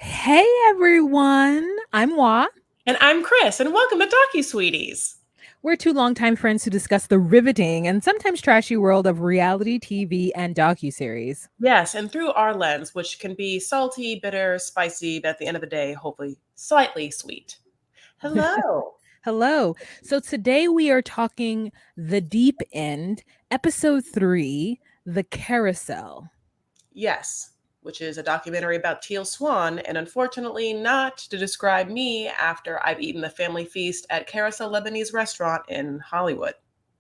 Hey everyone, I'm Wa. And I'm Chris, and welcome to DocuSweeties. We're two longtime friends who discuss the riveting and sometimes trashy world of reality TV and docuseries. Yes, and through our lens, which can be salty, bitter, spicy, but at the end of the day, hopefully slightly sweet. Hello. Hello. So today we are talking The Deep End, episode 3, The Carousel. Yes, which is a documentary about Teal Swan, and unfortunately not to describe me after I've eaten the family feast at Carousel Lebanese restaurant in Hollywood.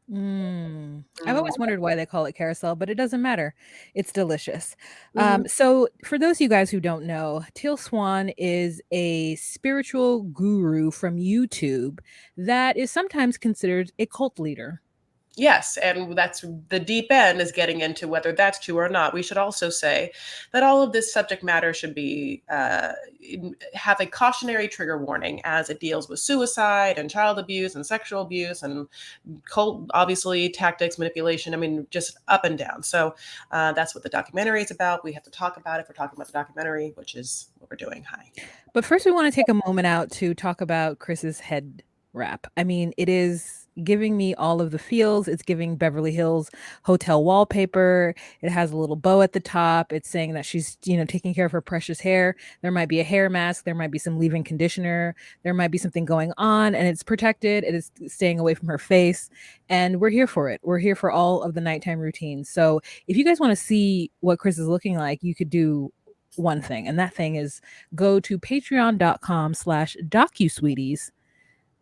I've Mm. always wondered why they call it carousel, but it doesn't matter. It's delicious. Mhm. So, for those of you guys who don't know, Teal Swan is a spiritual guru from YouTube that is sometimes considered a cult leader. Yes, and that's the deep end is getting into whether that's true or not. We should also say that all of this subject matter should be have a cautionary trigger warning as it deals with suicide and child abuse and sexual abuse and cult, obviously tactics, manipulation. I mean, just up and down. So that's what the documentary is about. We have to talk about it. We're talking about the documentary, which is what we're doing. Hi. But first, we want to take a moment out to talk about Chris's head wrap. I mean, it is giving me all of the feels. It's giving Beverly Hills hotel wallpaper. It has a little bow at the top. It's saying that she's, taking care of her precious hair. There might be a hair mask. There might be some leave-in conditioner. There might be something going on, and it's protected. It is staying away from her face. And we're here for it. We're here for all of the nighttime routines. So if you guys want to see what Chris is looking like, you could do one thing, and that thing is go to patreon.com/DocuSweeties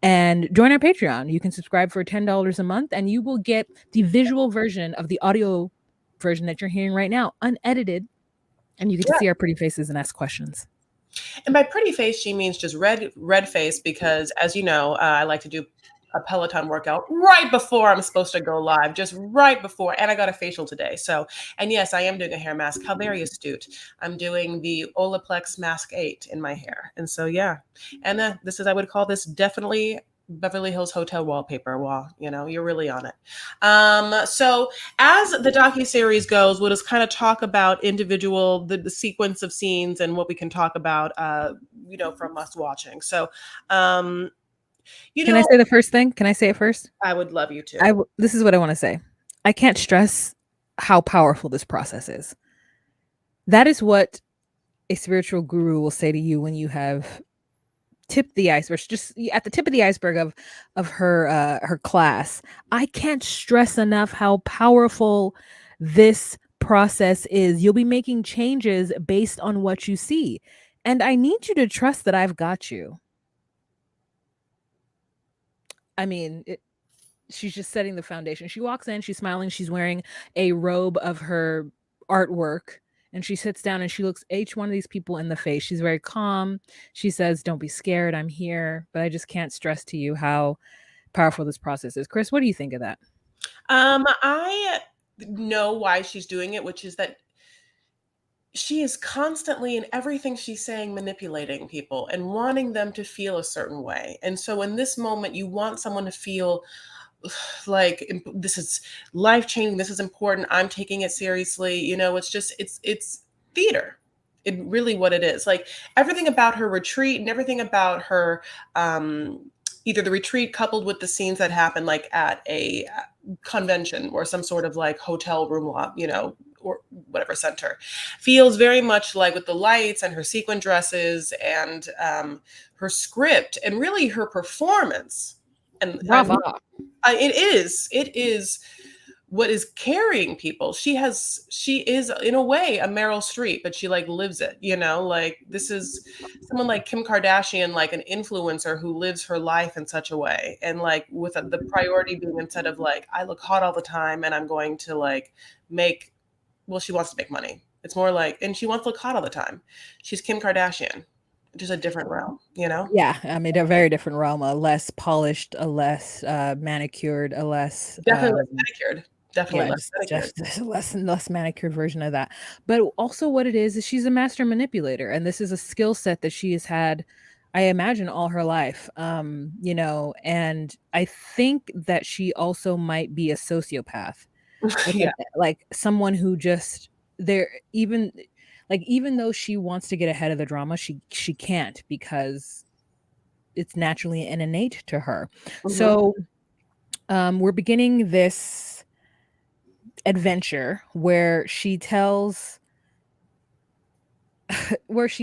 and join our Patreon. You can subscribe for $10 a month, and you will get the visual version of the audio version that you're hearing right now, unedited, and you get to Yeah. see our pretty faces and ask questions. And by pretty face, she means just red face because, as you know, I like to do a Peloton workout right before I'm supposed to go live, just right before. And I got a facial today. So, and yes, I am doing a hair mask. How very astute. I'm doing the Olaplex Mask 8 in my hair. And so, yeah. And this is, I would call this definitely Beverly Hills hotel wallpaper. Well, you're really on it. So as the docu-series goes, we'll just kind of talk about individual the sequence of scenes and what we can talk about from us watching. So um you Can I know say the first thing? Can I say it first? I would love you to. This is what I want to say. I can't stress how powerful this process is. That is what a spiritual guru will say to you when you have tipped the iceberg, just at the tip of the iceberg of her class. I can't stress enough how powerful this process is. You'll be making changes based on what you see, and I need you to trust that I've got you. I mean, she's just setting the foundation. She walks in, she's smiling, she's wearing a robe of her artwork, and she sits down and she looks each one of these people in the face. She's very calm. She says, "Don't be scared. I'm here." But I just can't stress to you how powerful this process is. Chris, what do you think of that? I know why she's doing it, which is that she is constantly in everything she's saying manipulating people and wanting them to feel a certain way. And so in this moment, you want someone to feel like this is life changing, this is important, I'm taking it seriously. It's just it's theater. It really what it is. Like everything about her retreat and everything about her either the retreat coupled with the scenes that happen like at a convention or some sort of like hotel room or whatever center, feels very much like with the lights and her sequin dresses and her script and really her performance. And Brava. it is what is carrying people. She is in a way a Meryl Streep, but she like lives it, like this is someone like Kim Kardashian, like an influencer who lives her life in such a way. And like with the priority being instead of like, I look hot all the time and I'm going to like make, well, she wants to make money. It's more like, and she wants to look hot all the time. She's Kim Kardashian, just a different realm. Yeah, I mean, a very different realm, a less polished, a less manicured, a less Definitely less manicured. Definitely yeah, less manicured. just a less and less manicured version of that. But also what it is she's a master manipulator, and this is a skill set that she has had, I imagine, all her life. And I think that she also might be a sociopath. Yeah. Like someone who just, they're even Like, even though she wants to get ahead of the drama, she can't because it's naturally and innate to her. Mhm. So, we're beginning this adventure where she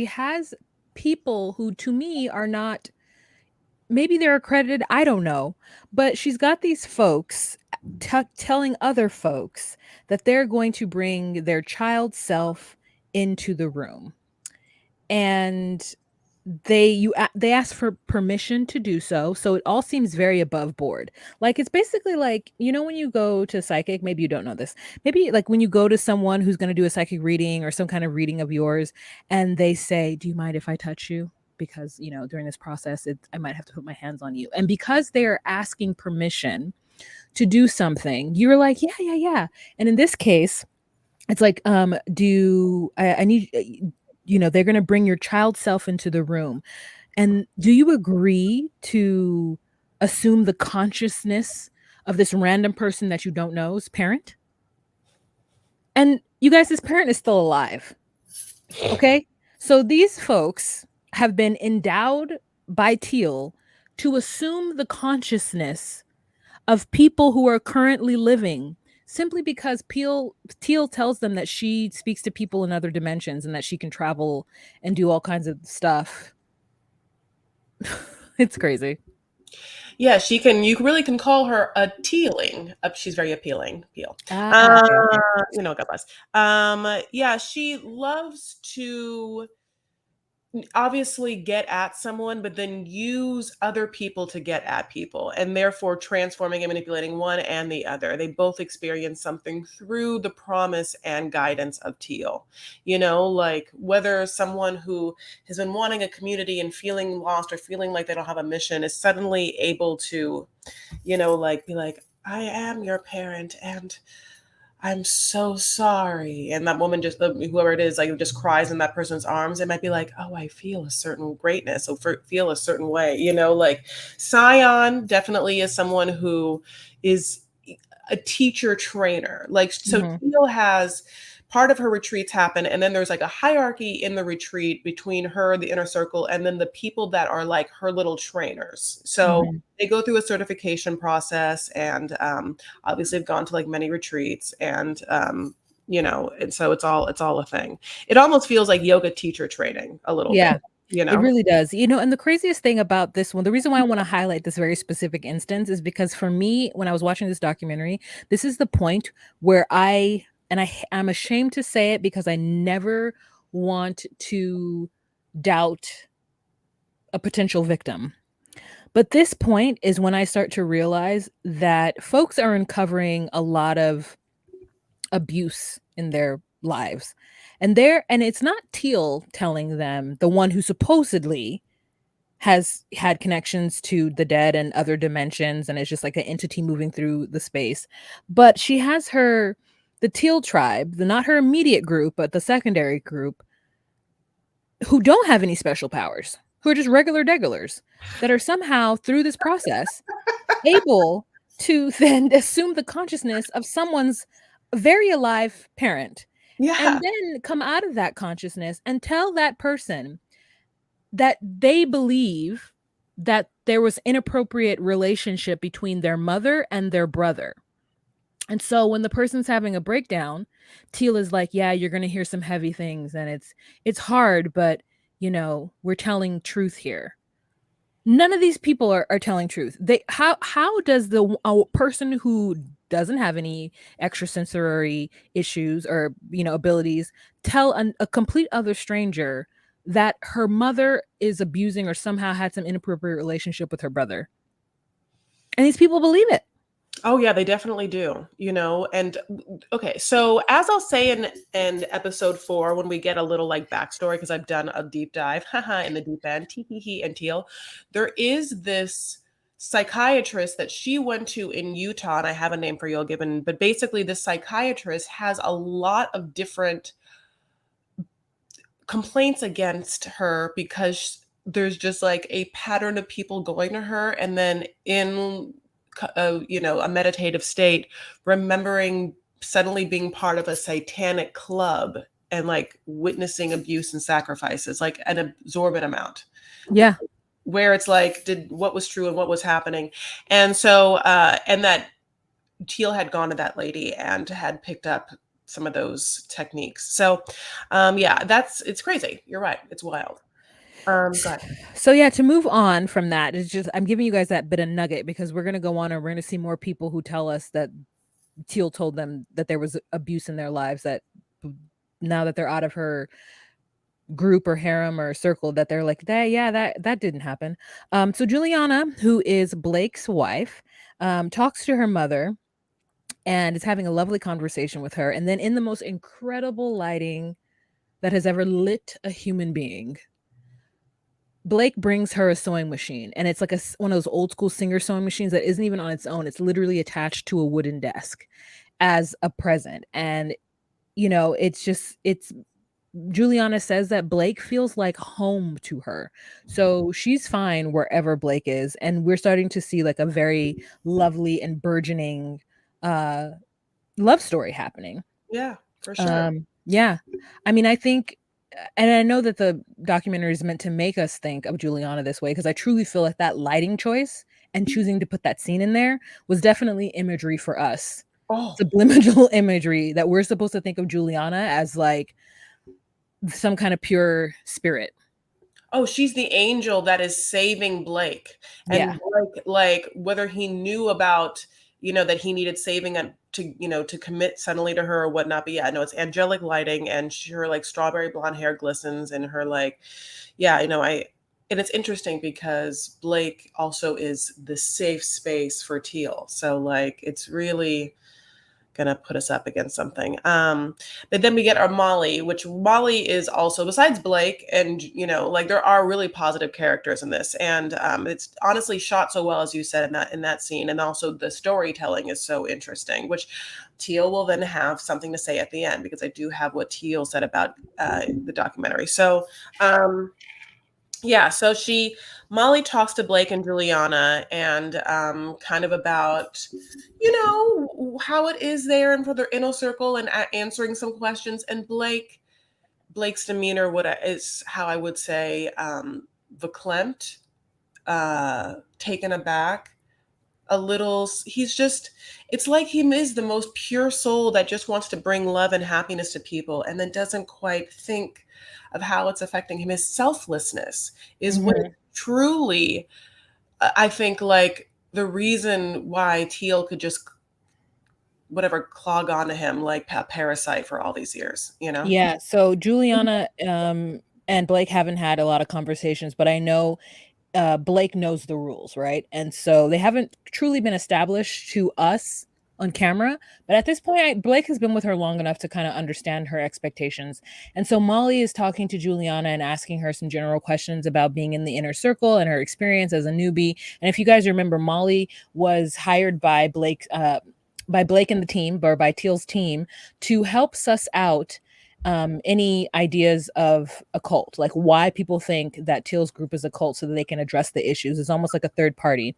has people who to me are not, maybe they're accredited, I don't know, but she's got these folks telling other folks that they're going to bring their child self into the room. And they ask for permission to do so, so it all seems very above board. Like, it's basically like, when you go to psychic, maybe you don't know this. Maybe, like, when you go to someone who's gonna do a psychic reading or some kind of reading of yours, and they say, "Do you mind if I touch you? Because, during this process, I might have to put my hands on you." And because they are asking permission to do something, you're like, "Yeah, yeah, yeah." And in this case, it's like, do I need they're gonna bring your child self into the room. And do you agree to assume the consciousness of this random person that you don't know's parent? And you guys, this parent is still alive, okay? So these folks have been endowed by Teal to assume the consciousness of people who are currently living simply because Teal tells them that she speaks to people in other dimensions and that she can travel and do all kinds of stuff. It's crazy. Yeah, you really can call her a tealing. She's very appealing. Peel. Ah, okay, okay. God bless. Yeah, she loves to obviously get at someone, but then use other people to get at people, and therefore transforming and manipulating one and the other. They both experience something through the promise and guidance of Teal. Like whether someone who has been wanting a community and feeling lost or feeling like they don't have a mission is suddenly able to, like be like, I am your parent and I'm so sorry. And that woman just, whoever it is, like just cries in that person's arms. It might be like, oh, I feel a certain greatness, or feel a certain way, like Scion definitely is someone who is a teacher trainer. Like, so Mhm, Teal has part of her retreats happen, and then there's like a hierarchy in the retreat between her, the inner circle, and then the people that are like her little trainers. So mhm. they go through a certification process, and obviously have gone to like many retreats, and and so it's all a thing. It almost feels like yoga teacher training a little bit, Yeah, you it know. really does. And the craziest thing about this one, the reason why I wanna highlight this very specific instance is because for me, when I was watching this documentary, this is the point where I'm ashamed to say it because I never want to doubt a potential victim. But this point is when I start to realize that folks are uncovering a lot of abuse in their lives. And it's not Teal telling them, the one who supposedly has had connections to the dead and other dimensions and is just like an entity moving through the space. But she has the Teal tribe, not her immediate group, but the secondary group, who don't have any special powers, who are just regular degulars that are somehow through this process able to then assume the consciousness of someone's very alive parent, Yeah. and then come out of that consciousness and tell that person that they believe that there was inappropriate relationship between their mother and their brother. And so when the person's having a breakdown, Teal is like, "Yeah, you're gonna hear some heavy things, and it's hard, but we're telling truth here." None of these people are telling truth. How does a person who doesn't have any extrasensory issues or, abilities tell a complete other stranger that her mother is abusing or somehow had some inappropriate relationship with her brother? And these people believe it. Oh yeah, they definitely do, and okay, so as I'll say in episode 4 when we get a little like backstory, because I've done a deep dive, haha, in the deep end, tee hee hee and teal, there is this psychiatrist that she went to in Utah, and I have a name for you, I'll given, but basically this psychiatrist has a lot of different complaints against her because there's just like a pattern of people going to her and then in a meditative state remembering suddenly being part of a satanic club and like witnessing abuse and sacrifices, like an absorbent amount, Yeah. where it's like, did what was true and what was happening. And so, and that Teal had gone to that lady and had picked up some of those techniques. So, yeah, it's crazy. You're right. It's wild. Go ahead. So yeah, to move on from that, it's just I'm giving you guys that bit of nugget because we're gonna go on and we're gonna see more people who tell us that Teal told them that there was abuse in their lives that now that they're out of her group or harem or circle that they're like that yeah that didn't happen. So Juliana, who is Blake's wife, talks to her mother and is having a lovely conversation with her, and then in the most incredible lighting that has ever lit a human being, Blake brings her a sewing machine, and it's like one of those old school Singer sewing machines that isn't even on its own. It's literally attached to a wooden desk as a present. And it's Juliana says that Blake feels like home to her. So she's fine wherever Blake is, and we're starting to see like a very lovely and burgeoning uh love story happening. Yeah, for sure. Yeah. I mean, I think and I know that the documentary is meant to make us think of Juliana this way because I truly feel like that lighting choice and choosing to put that scene in there was definitely imagery for us. Oh, Subliminal imagery that we're supposed to think of Juliana as like some kind of pure spirit. oh, she's the angel that is saving Blake. Yeah. And Blake, like, whether he knew about, that he needed saving and to commit suddenly to her or whatnot. But yeah, no, it's angelic lighting, and her like strawberry blonde hair glistens, and her like, yeah, and it's interesting because Blake also is the safe space for Teal. So like, it's really gonna put us up against something. But then we get our Molly, which Molly is also, besides Blake, and like there are really positive characters in this, and it's honestly shot so well, as you said, in that scene, and also the storytelling is so interesting. Which Teal will then have something to say at the end, because I do have what Teal said about the documentary. So. Yeah, so Molly talks to Blake and Juliana, and kind of about, how it is there and for their inner circle, and answering some questions. And Blake's demeanor, is how I would say, verklempt, taken aback, a little. It's like he is the most pure soul that just wants to bring love and happiness to people, and then doesn't quite think of how it's affecting him. His selflessness is what Mhm. truly, I think, like the reason why Teal could just whatever clog onto him like a parasite for all these years. Yeah, so Juliana and Blake haven't had a lot of conversations, but I know Blake knows the rules, right? And so they haven't truly been established to us on camera, but at this point, Blake has been with her long enough to kind of understand her expectations. And so Molly is talking to Juliana and asking her some general questions about being in the inner circle and her experience as a newbie. And if you guys remember, Molly was hired by Blake and the team, or by Teal's team, to help suss out any ideas of a cult, like why people think that Teal's group is a cult so that they can address the issues. It's almost like a third party.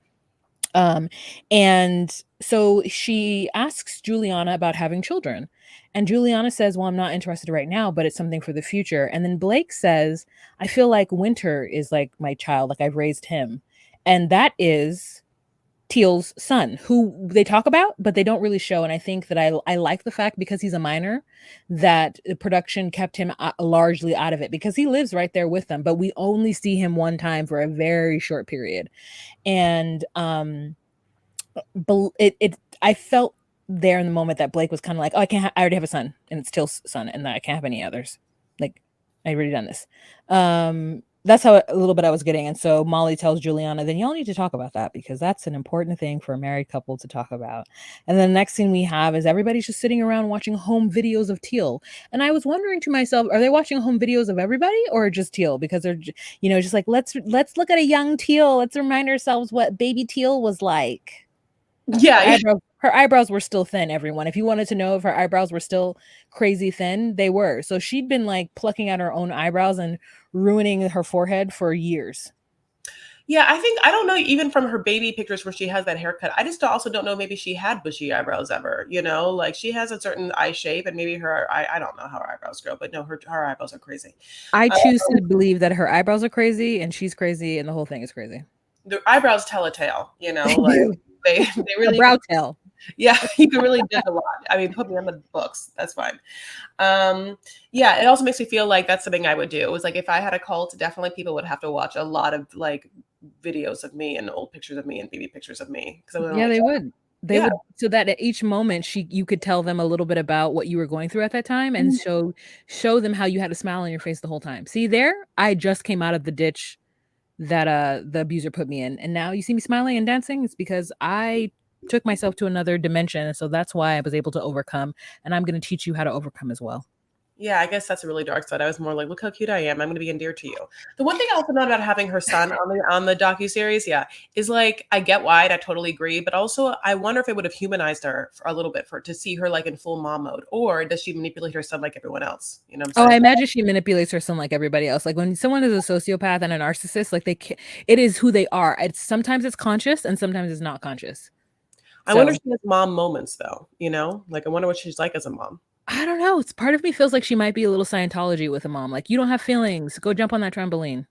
Um, and so she asks Juliana about having children. And Juliana says, well, I'm not interested right now, but it's something for the future. And then Blake says, I feel like Winter is like my child, like I've raised him. And that is Teal's son, who they talk about, but they don't really show. And I think that I like the fact, because he's a minor, that the production kept him largely out of it, because he lives right there with them, but we only see him one time for a very short period. And I felt there in the moment that Blake was kind of like, oh, I already have a son, and it's Teal's son, and I can't have any others. Like, I already done this. That's how a little bit I was getting. And so Molly tells Juliana, then y'all need to talk about that, because that's an important thing for a married couple to talk about. And then the next thing we have is everybody's just sitting around watching home videos of Teal. And I was wondering to myself, are they watching home videos of everybody or just Teal? Because they're, just like, let's look at a young Teal. Let's remind ourselves what baby Teal was like. Yeah. Her eyebrows were still thin, everyone. If you wanted to know if her eyebrows were still crazy thin, they were. So she'd been like plucking out her own eyebrows and ruining her forehead for years. Yeah, I think I don't know, even from her baby pictures where she has that haircut, I just also don't know, maybe she had bushy eyebrows ever, you know? Like, she has a certain eye shape and maybe her I don't know how her eyebrows grow, but no, her eyebrows are crazy. I Um, choose to believe that her eyebrows are crazy and she's crazy and the whole thing is crazy. the eyebrows tell a tale, you They know, like, do. they A really can, brow tail. yeah, you can really judge a lot. I mean, put me on the books, that's fine. Um, yeah, it also makes me feel like that's something I would do. It was like if I had a cult, definitely people would have to watch a lot of like videos of me and old pictures of me and baby pictures of me because I wouldn't Yeah, really they show. would. They Yeah. would so that at each moment you could tell them a little bit about what you were going through at that time and Mhm. show them how you had a smile on your face the whole time. See there? I just came out of the ditch that the abuser put me in. And now you see me smiling and dancing. It's because I took myself to another dimension. And so that's why I was able to overcome. And I'm going to teach you how to overcome as well. Yeah, I guess that's a really dark side. I was more like, "Look how cute I am. I'm gonna be endeared to you." The one thing I also know about having her son on the docuseries, yeah, is like I get why, and I totally agree, but also I wonder if it would have humanized her for a little bit for to see her like in full mom mode, or does she manipulate her son like everyone else? You know what I'm Oh, I saying? imagine she manipulates her son like everybody else. Like when someone is a sociopath and a narcissist, like it is who they are. It's sometimes it's conscious and sometimes it's not conscious. I wonder if So she has mom moments though, you know? Like I wonder what she's like as a mom. I don't know. It's part of me feels like she might be a little Scientology with a mom. Like you don't have feelings. Go jump on that trampoline.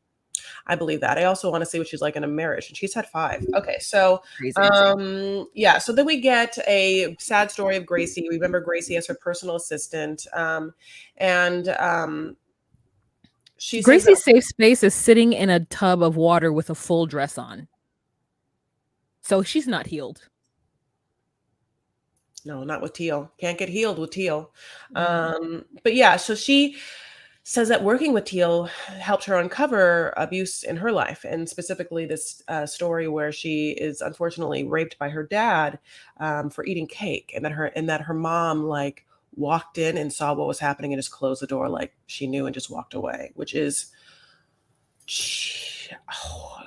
I believe that. I also wanna see what she's like in a marriage, and she's had 5. Okay, so, Crazy. yeah, so then we get a sad story of Gracie. We remember Gracie as her personal assistant, and, she says that Gracie's safe space is sitting in a tub of water with a full dress on. So she's not healed. no, not with Teal. Can't get healed with Teal. Mm. But yeah, so she says that working with Teal helped her uncover abuse in her life, and specifically this story where she is unfortunately raped by her dad for eating cake, and that her mom like walked in and saw what was happening and just closed the door like she knew and just walked away, which is oh,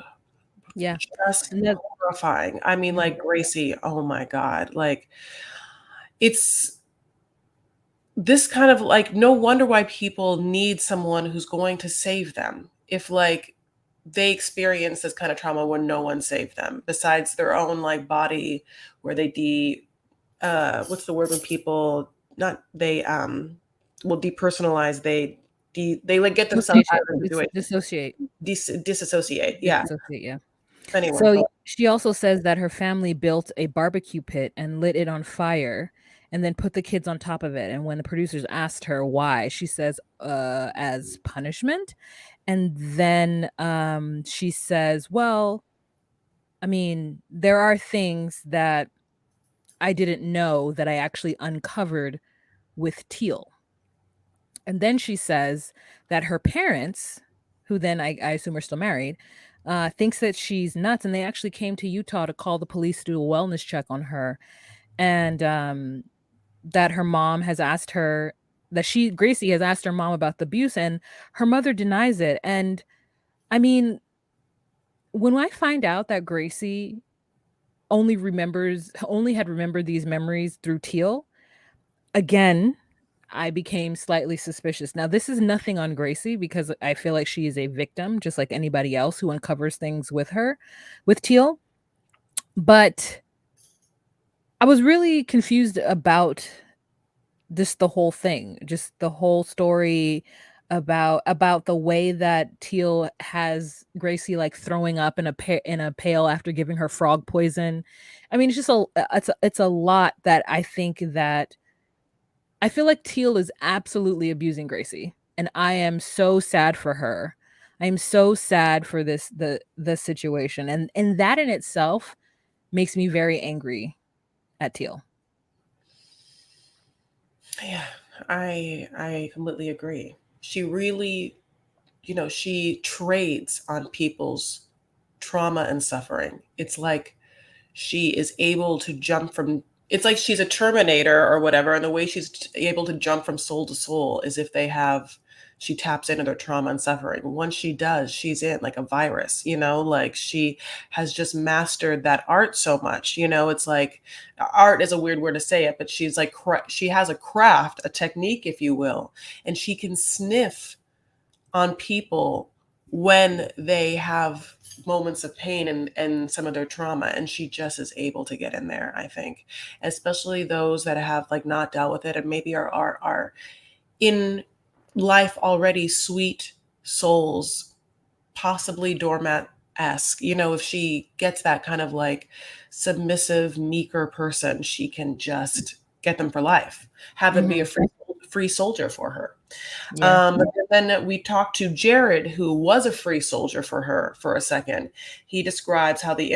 Yeah. just And that horrifying. I mean, mhm. like Gracie, oh my God, like it's this kind of like no wonder why people need someone who's going to save them if like they experience this kind of trauma where no one saved them besides their own like body where they what's the word when people not they will depersonalize they like get themselves out Dissociate. of the It's situation. dissociate. Disassociate, yeah. Disassociate, yeah. Anyway, So go. she also says that her family built a barbecue pit and lit it on fire and then put the kids on top of it. And when the producers asked her why, she says, as punishment. And then she says, well, I mean, there are things that I didn't know that I actually uncovered with Teal. And then she says that her parents, who then I assume are still married, thinks that she's nuts, and they actually came to Utah to call the police to do a wellness check on her, and that her mom has asked her that she Gracie has asked her mom about the abuse, and her mother denies it. And I mean, when I find out that Gracie only had remembered these memories through Teal, again, I became slightly suspicious. Now, this is nothing on Gracie because I feel like she is a victim, just like anybody else who uncovers things with her, with Teal. But I was really confused about just the whole thing, just the whole story about the way that Teal has Gracie like throwing up in in a pail after giving her frog poison. I mean, it's just it's a lot that I think that I feel like Teal is absolutely abusing Gracie, and I am so sad for her. I am so sad for the situation, and that in itself makes me very angry at Teal. Yeah, I completely agree. She really, she trades on people's trauma and suffering. It's like she is able to jump from it's like she's a terminator or whatever, and the way she's able to jump from soul to soul is if she taps into their trauma and suffering. Once she does, she's in like a virus, like she has just mastered that art so much. It's like art is a weird word to say it, but she's like she has a craft, a technique, if you will, and she can sniff on people when they have moments of pain and some of their trauma, and she just is able to get in there, I think, especially those that have like not dealt with it and maybe are in life already sweet souls, possibly doormat-esque. If she gets that kind of like submissive, meeker person, she can just get them for life, have them be a Mhm. free soldier for her. Yeah. But then we talked to Jared, who was a free soldier for her for a second. He describes how the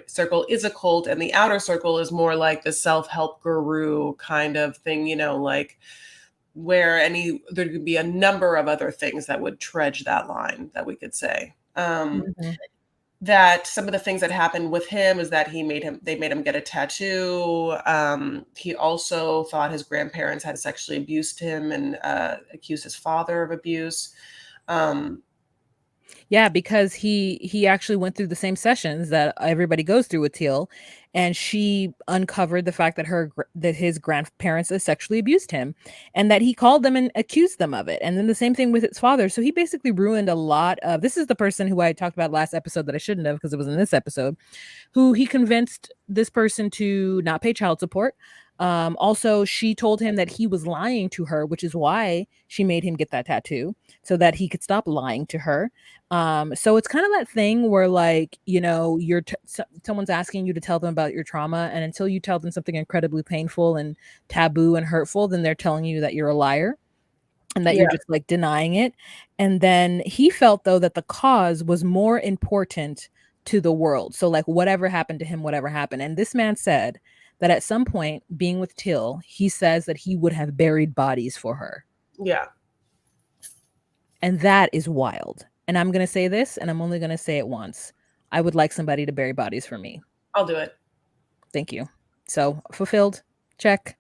circle is a cult, and the outer circle is more like the self-help guru kind of thing, like where there could be a number of other things that would trudge that line that we could say. Mhm. That some of the things that happened with him is that they made him get a tattoo. He also thought his grandparents had sexually abused him and accused his father of abuse. Um, Yeah, because he actually went through the same sessions that everybody goes through with Teal, and she uncovered the fact that that his grandparents sexually abused him, and that he called them and accused them of it. And then the same thing with his father. So he basically ruined a lot of. This is the person who I talked about last episode that I shouldn't have because it was in this episode, who he convinced this person to not pay child support. Also, she told him that he was lying to her, which is why she made him get that tattoo so that he could stop lying to her. So it's kind of that thing where, like, someone's asking you to tell them about your trauma, and until you tell them something incredibly painful and taboo and hurtful, then they're telling you that you're a liar and that yeah, you're just like denying it. And then he felt though that the cause was more important to the world. So like whatever happened to him, whatever happened. And this man said that at some point being with Till, he says that he would have buried bodies for her. yeah, And that is wild. And I'm going to say this and I'm only going to say it once. I would like somebody to bury bodies for me. I'll do it. Thank you. So fulfilled. Check.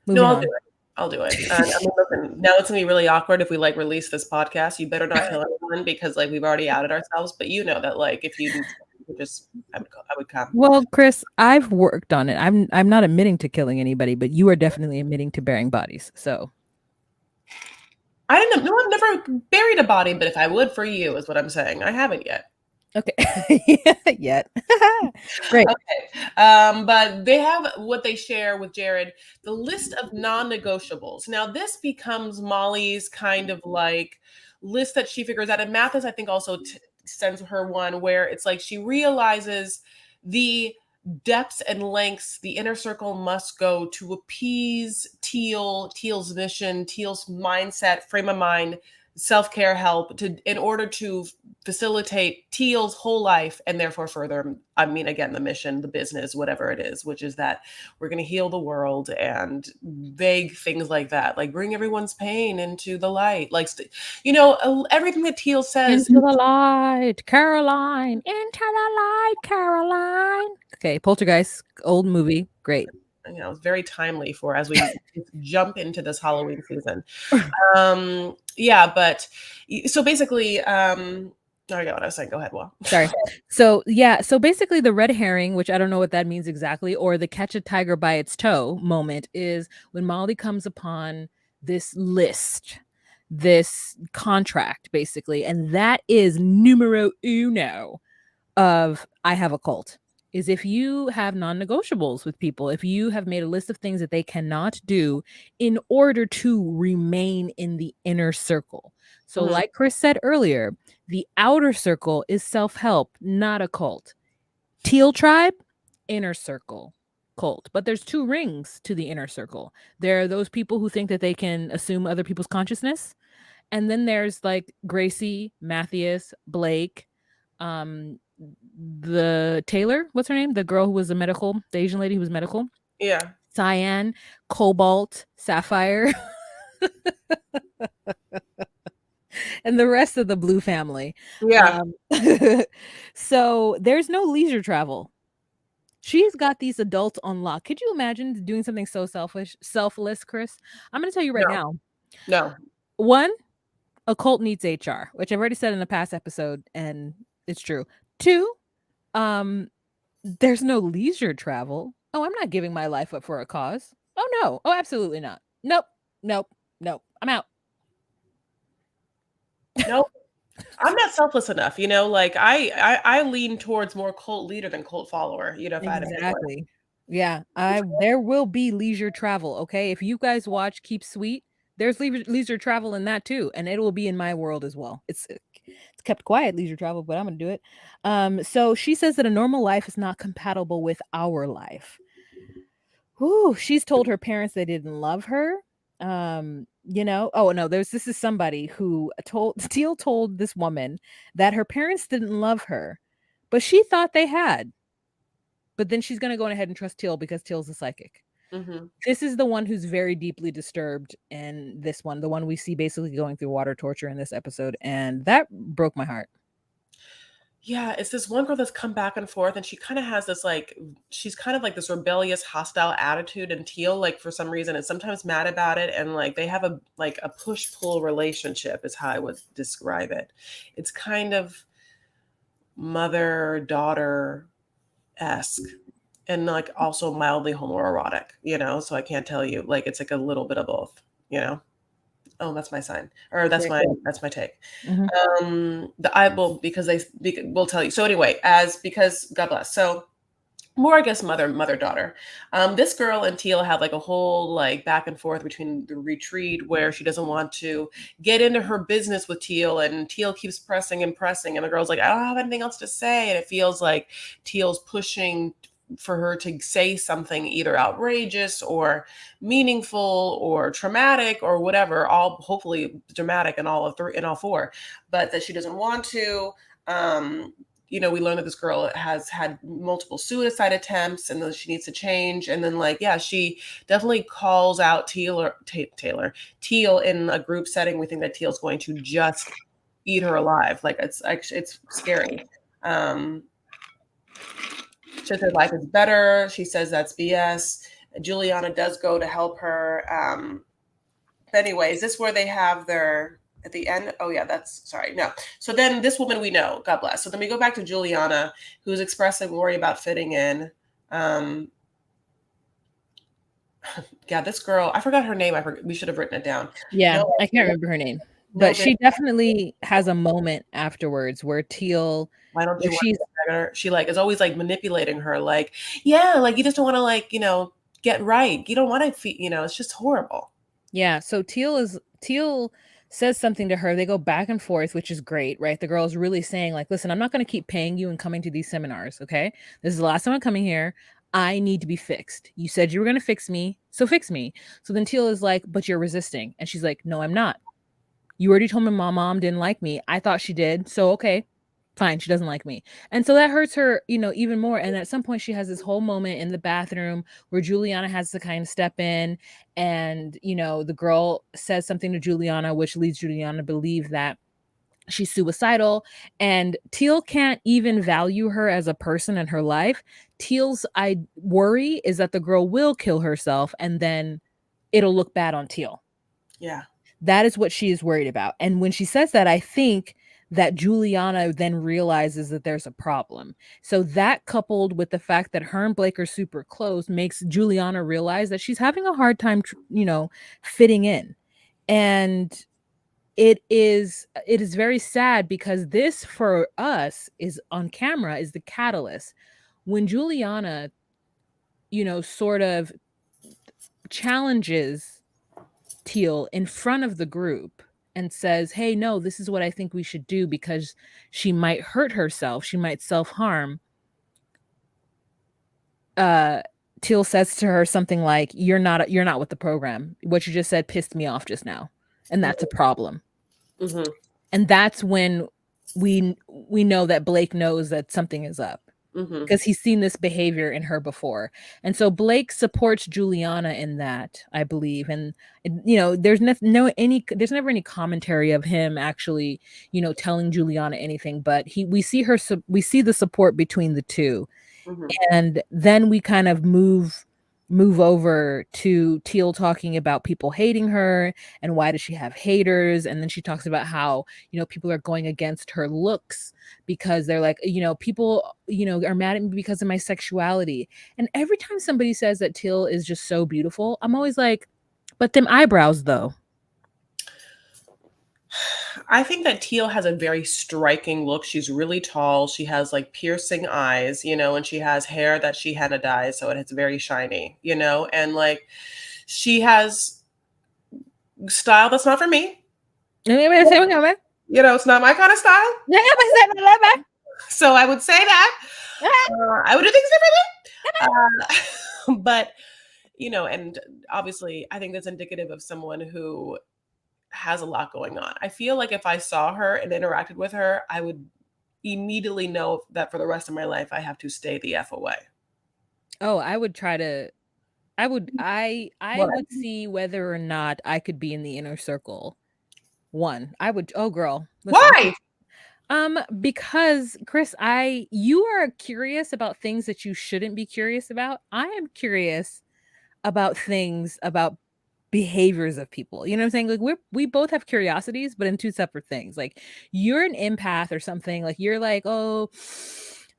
No, Moving I'll do on. it. I'll do it. I mean, listen, now it's gonna be really awkward if we like release this podcast. You better not tell anyone because like we've already outed ourselves. But you know that like if you need something, you just I would come. Well, Chris, I've worked on it. I'm not admitting to killing anybody, but you are definitely admitting to burying bodies. So I didn't know. No, I've never buried a body, but if I would for you, is what I'm saying. I haven't yet. okay. Yet. Great. Okay. But they have what they share with Jared, the list of non-negotiables. Now, this becomes Molly's kind of like list that she figures out. And Mathis, I think, also sends her one where it's like she realizes the depths and lengths the inner circle must go to appease Teal's mission, Teal's mindset, frame of mind, self-care help in order to facilitate Teal's whole life and therefore further, I mean, again, the mission, the business, whatever it is, which is that we're going to heal the world and vague things like that, like bring everyone's pain into the light. Like, everything that Teal says. Into the light, Caroline. Into the light, Caroline. Okay, Poltergeist, old movie. Great. It's very timely for as we jump into this Halloween season. Yeah, but so basically, I got what I was saying. Go ahead, Will. Sorry. So yeah, so basically the red herring, which I don't know what that means exactly, or the catch a tiger by its toe moment is when Molly comes upon this list, this contract, basically, and that is numero uno of I have a cult. Is if you have non-negotiables with people, if you have made a list of things that they cannot do in order to remain in the inner circle. So, Mhm. like Chris said earlier, the outer circle is self-help, not a cult. Teal tribe, inner circle, cult. But there's two rings to the inner circle. There are those people who think that they can assume other people's consciousness. And then there's like Gracie, Matthias, Blake, um, the Taylor, what's her name? The girl who was the Asian lady who was medical. Yeah. Cyan, Cobalt, Sapphire, and the rest of the Blue family. Yeah. So there's no leisure travel. She's got these adults on lock. Could you imagine doing something so selfless, Chris? I'm going to tell you right No. now. No. One, a cult needs HR, which I've already said in the past episode, and it's true. Two, um, there's no leisure travel. Oh, I'm not giving my life up for a cause. Oh no. Oh, absolutely not. Nope. Nope. Nope. I'm out. Nope. I'm not selfless enough, you know, like I lean towards more cult leader than cult follower, you know, if I had to pick one. Exactly. Yeah, I there will be leisure travel, okay? If you guys watch Keep Sweet, there's leisure travel in that too, and it will be in my world as well. It's kept quiet leisure travel, but I'm gonna do it. So she says that a normal life is not compatible with our life. Whew, she's told her parents they didn't love her. Oh no, this is somebody who told Teal told this woman that her parents didn't love her, but she thought they had. But then she's gonna go ahead and trust Teal because Teal's a psychic. Mhm. This is the one who's very deeply disturbed in this one, the one we see basically going through water torture in this episode, and that broke my heart. Yeah, it's this one girl that's come back and forth, and she kinda has this, like she's kind of like this rebellious, hostile attitude, and Teal, like, for some reason, is sometimes mad about it, and, like, they have a push-pull relationship is how I would describe it. It's kind of mother-daughter-esque and, like, also mildly homoerotic, you know? So I can't tell you, like, it's like a little bit of both, you know? Oh, that's my sign, or Very cool. that's my take. Mhm. The I will because will tell you. So anyway, as because God bless. So more, I guess, mother daughter. This girl and Teal have like a whole like back and forth between the retreat where she doesn't want to get into her business with Teal, and Teal keeps pressing and pressing, and the girl's like, I don't have anything else to say, and it feels like Teal's pushing for her to say something either outrageous or meaningful or traumatic or whatever, all hopefully dramatic in all of three in all four, but that she doesn't want to. Um, we learned that this girl has had multiple suicide attempts and that she needs to change. And then, like, yeah, she definitely calls out Teal in a group setting. We think that Teal's going to just eat her alive. Like, it's actually, it's scary. She says her life is better. She says that's BS. Juliana does go to help her. But anyway, is this where they have their at the end? Oh yeah, that's sorry. No. So then this woman we know, God bless. So then we go back to Juliana, who's expressing worry about fitting in. Yeah, this girl, I forgot her name. We should have written it down. Yeah, No, I can't remember her name, no, but she definitely has a moment afterwards where Teal why don't where you want she's to get better? She like is always like manipulating her, like, yeah, like you just don't want to like, get right. You don't want to feel, it's just horrible. Yeah, so Teal says something to her. They go back and forth, which is great, right? The girl's really saying, like, listen, I'm not gonna keep paying you and coming to these seminars, okay? This is the last time I'm coming here. I need to be fixed. You said you were gonna fix me, so fix me. So then Teal is like, but you're resisting. And she's like, no, I'm not. You already told me my mom didn't like me. I thought she did. So okay, fine, she doesn't like me. And so that hurts her, even more. And at some point she has this whole moment in the bathroom where Juliana has to kind of step in and, the girl says something to Juliana which leads Juliana to believe that she's suicidal, and Teal can't even value her as a person in her life. Teal's I worry is that the girl will kill herself and then it'll look bad on Teal. Yeah. That is what she is worried about. And when she says that, I think that Juliana then realizes that there's a problem. So that coupled with the fact that her and Blake are super close makes Juliana realize that she's having a hard time, fitting in. And it is very sad because this for us is on camera is the catalyst. When Juliana, sort of challenges Teal in front of the group and says, "Hey, no, this is what I think we should do because she might hurt herself. She might self-harm." Uh, Teal says to her something like, "You're not with the program. What you just said pissed me off just now, and that's a problem." Mm-hmm. And that's when we know that Blake knows that something is up. Mm-hmm. Because he's seen this behavior in her before. And so Blake supports Juliana in that, I believe. And there's there's never any commentary of him actually, telling Juliana anything, but we see the support between the two. Mm-hmm. And then we kind of move over to Teal talking about people hating her and why does she have haters, and then she talks about how people are going against her looks because they're like people are mad at me because of my sexuality. And every time somebody says that Teal is just so beautiful, I'm always like, but them eyebrows though. I think that Teal has a very striking look. She's really tall. She has like piercing eyes, and she has hair that she henna dyes, so it's very shiny, and like she has style that's not for me. It's not my kind of style. So I would say that I would do things differently. But and obviously, I think that's indicative of someone who has a lot going on. I feel like if I saw her and interacted with her, I would immediately know that for the rest of my life, I have to stay the F away. Oh, I would try to I What? would see whether or not I could be in the inner circle. One, I would oh girl, listen. Why? Because Chris, you are curious about things that you shouldn't be curious about. I am curious about things about behaviors of people. You know what I'm saying? Like we both have curiosities, but in two separate things. Like you're an empath or something. Like you're like, oh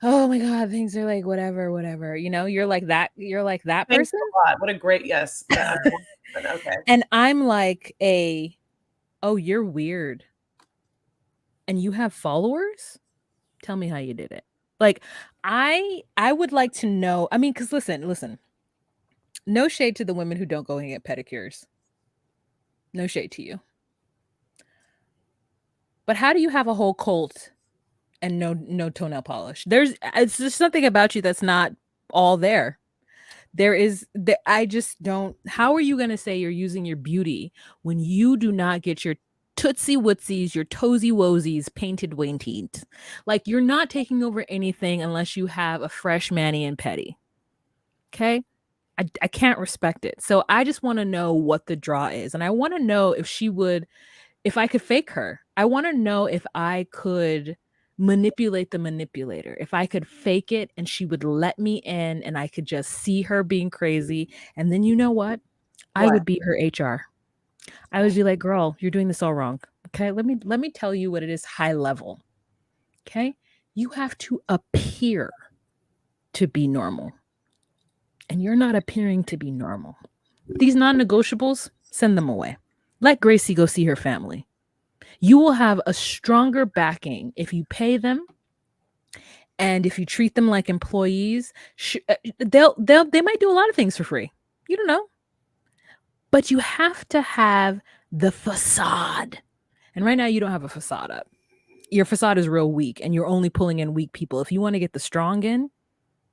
my God, things are like whatever, whatever. You're like that. You're like that Thanks person. a lot. What a great yes. Okay. And I'm like oh, you're weird. And you have followers? Tell me how you did it. Like I would like to know. I mean, because listen. No shade to the women who don't go and get pedicures. No shade to you. But how do you have a whole cult and no toenail polish? It's just something about you that's not all there. I just don't. How are you going to say you're using your beauty when you do not get your tootsie wootsies, your toesy woesies painted wainted? Like you're not taking over anything unless you have a fresh mani and pedi. Okay? I can't respect it. So I just want to know what the draw is. And I want to know if I could fake her. I want to know if I could manipulate the manipulator. If I could fake it and she would let me in and I could just see her being crazy. And then you know what? I What? would be her HR. I would be like, girl, you're doing this all wrong. Okay. Let me tell you what it is high level. Okay. You have to appear to be normal. And you're not appearing to be normal. These non-negotiables, send them away. Let Gracie go see her family. You will have a stronger backing if you pay them and if you treat them like employees. They might do a lot of things for free. You don't know. But you have to have the facade. And right now you don't have a facade up. Your facade is real weak and you're only pulling in weak people. If you want to get the strong in,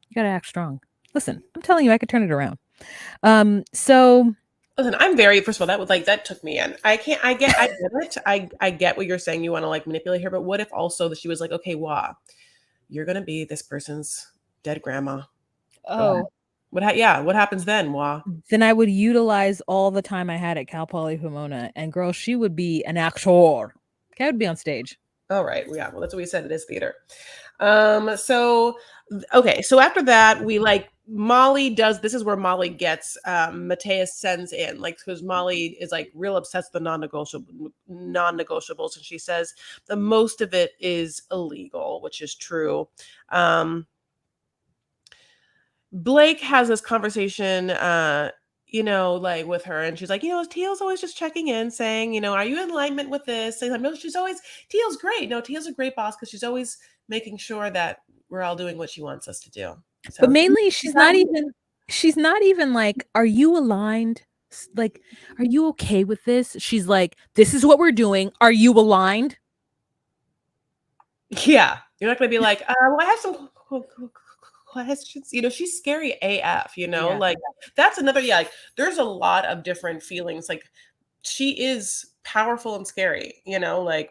you got to act strong. Listen, I'm telling you, I could turn it around. So Listen, I'm very, first of all, that took me in. I get it. I get what you're saying. You want to like manipulate her, but what if also that she was like, okay, Wah, you're going to be this person's dead grandma. oh, What happens then, Wah? then I would utilize all the time I had at Cal Poly Pomona, and girl, she would be an actor. Okay, I would be on stage. All right. Yeah. Well, that's what we said. It is theater. So okay. So after that, we like Molly does. This is where Molly gets Mateus sends in, like, because Molly is like real obsessed with the non-negotiables, and she says the most of it is illegal, which is true. Blake has this conversation, like with her, and she's like, Teal's always just checking in, saying, are you in alignment with this? Saying, no, Teal's great. No, Teal's a great boss because she's always making sure that we're all doing what she wants us to do. But So mainly, she's not even like, are you aligned? Like, are you okay with this? She's like, this is what we're doing. Are you aligned? yeah, you're not gonna be like, well, I have some questions. She's scary AF. Yeah. Like that's another. Yeah, like there's a lot of different feelings. Like she is powerful and scary,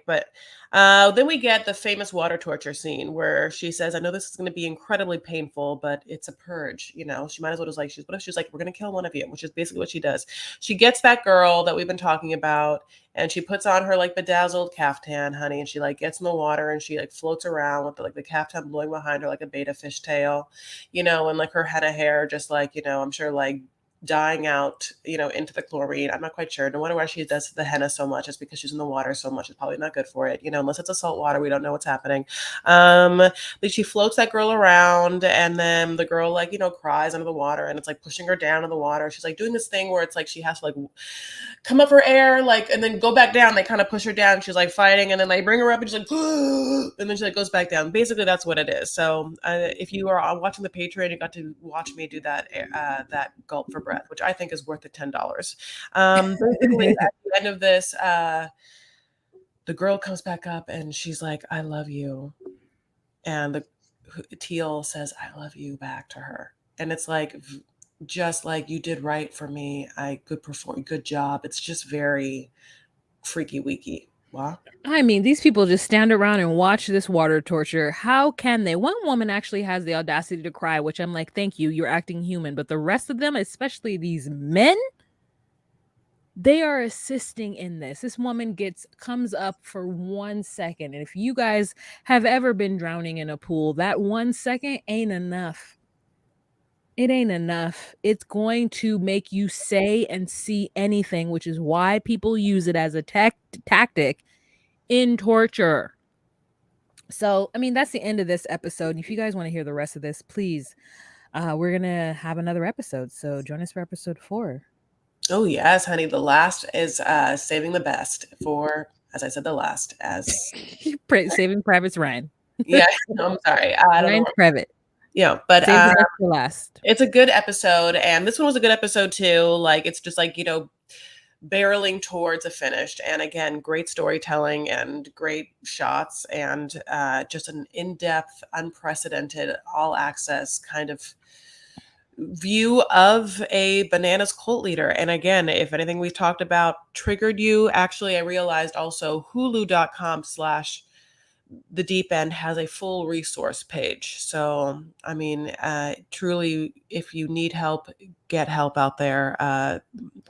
but then we get the famous water torture scene where she says, I know this is going to be incredibly painful, but it's a purge. She might as well just like, what if she's like, we're going to kill one of you, which is basically what she does. She gets that girl that we've been talking about and she puts on her like bedazzled caftan, honey, and she like gets in the water and she like floats around with the caftan blowing behind her like a beta fish tail, and like her henna hair just like, I'm sure like dying out, into the chlorine. I'm not quite sure. No wonder why she does the henna so much. It's because she's in the water so much. It's probably not good for it, unless it's a salt water. We don't know what's happening. But she floats that girl around, and then the girl, like, cries under the water, and it's like pushing her down in the water. She's like doing this thing where it's like she has to like come up for air, like, and then go back down. They kind of push her down. She's like fighting, and then they bring her up, and she's like, and then she like goes back down. Basically, that's what it is. So, if you are watching the Patreon, you got to watch me do that gulp for breath, which I think is worth the $10. Basically, at the end of this, the girl comes back up, and she's like, "I love you," and the Teal says, "I love you" back to her, and it's like, just like, you did right for me. Good job. It's just very freaky weaky. Wow. I mean, these people just stand around and watch this water torture. How can they? One woman actually has the audacity to cry, which I'm like, thank you, you're acting human. But the rest of them, especially these men, they are assisting in this. This woman comes up for 1 second. And if you guys have ever been drowning in a pool, that 1 second ain't enough. It ain't enough. It's going to make you say and see anything, which is why people use it as a tactic in torture. So, I mean, that's the end of this episode. If you guys want to hear the rest of this, please, we're going to have another episode. So join us for episode 4. Oh, yes, honey. The last is saving the best for, as I said, the last as Saving Privates Ryan. yeah, I'm sorry. I don't know. Ryan's private. Yeah, but Save the best for last. it's a good episode, and this one was a good episode too. Like, it's just like, barreling towards a finish. And again, great storytelling and great shots, and just an in-depth, unprecedented, all access kind of view of a bananas cult leader. And again, if anything we've talked about triggered you, actually, I realized also hulu.com/ the deep end has a full resource page. So, I mean, truly, if you need help, get help out there.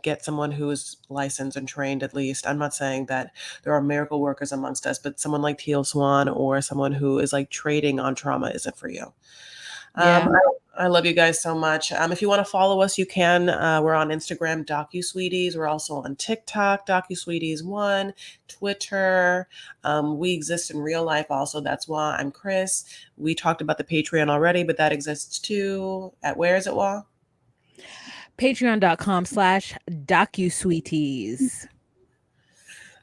Get someone who is licensed and trained, at least. I'm not saying that there are miracle workers amongst us, but someone like Teal Swan or someone who is like trading on trauma isn't for you. Yeah. I love you guys so much. If you want to follow us, you can. We're on Instagram, DocuSweeties. We're also on TikTok, DocuSweeties1, Twitter. We exist in real life also. That's why I'm Chris. We talked about the Patreon already, but that exists too. At where is it, Wah? Patreon.com/DocuSweeties.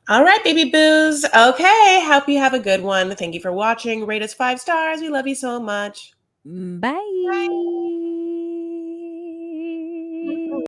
All right, baby boos. Okay. Hope you have a good one. Thank you for watching. Rate us 5 stars. We love you so much. Bye.